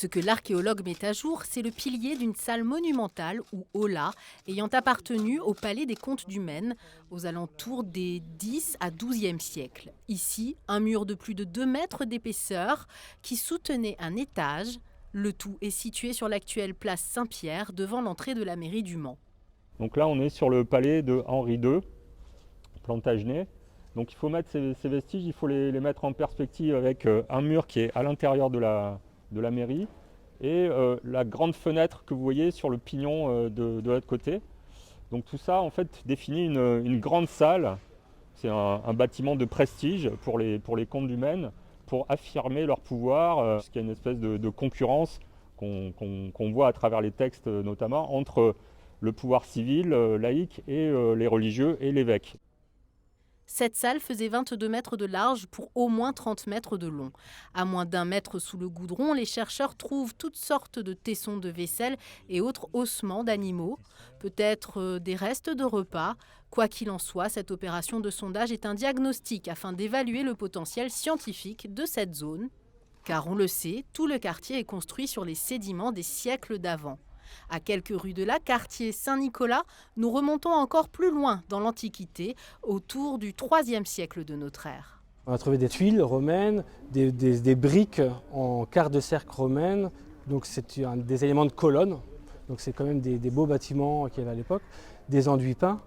Ce que l'archéologue met à jour, c'est le pilier d'une salle monumentale, ou aula, ayant appartenu au palais des comtes du Maine, aux alentours des 10 à 12e siècles. Ici, un mur de plus de 2 mètres d'épaisseur qui soutenait un étage. Le tout est situé sur l'actuelle place Saint-Pierre, devant l'entrée de la mairie du Mans. Donc là, on est sur le palais de Henri II, Plantagenet. Donc il faut mettre ces vestiges, il faut les mettre en perspective avec un mur qui est à l'intérieur de la mairie et la grande fenêtre que vous voyez sur le pignon de l'autre côté. Donc tout ça en fait définit une grande salle. C'est un bâtiment de prestige pour les comtes du Maine, pour affirmer leur pouvoir, parce qu'il y a une espèce de concurrence qu'on voit à travers les textes notamment entre le pouvoir civil, laïque et les religieux et l'évêque. Cette salle faisait 22 mètres de large pour au moins 30 mètres de long. À moins d'1 mètre sous le goudron, les chercheurs trouvent toutes sortes de tessons de vaisselle et autres ossements d'animaux, peut-être des restes de repas. Quoi qu'il en soit, cette opération de sondage est un diagnostic afin d'évaluer le potentiel scientifique de cette zone. Car on le sait, tout le quartier est construit sur les sédiments des siècles d'avant. À quelques rues de là, quartier Saint-Nicolas, nous remontons encore plus loin dans l'Antiquité, autour du IIIe siècle de notre ère. On a trouvé des tuiles romaines, des briques en quart de cercle romaine, donc c'est des éléments de colonne, donc c'est quand même des beaux bâtiments qu'il y avait à l'époque, des enduits peints.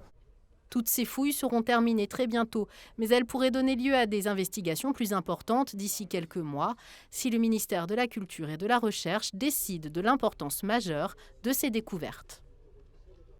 Toutes ces fouilles seront terminées très bientôt, mais elles pourraient donner lieu à des investigations plus importantes d'ici quelques mois, si le ministère de la Culture et de la Recherche décide de l'importance majeure de ces découvertes.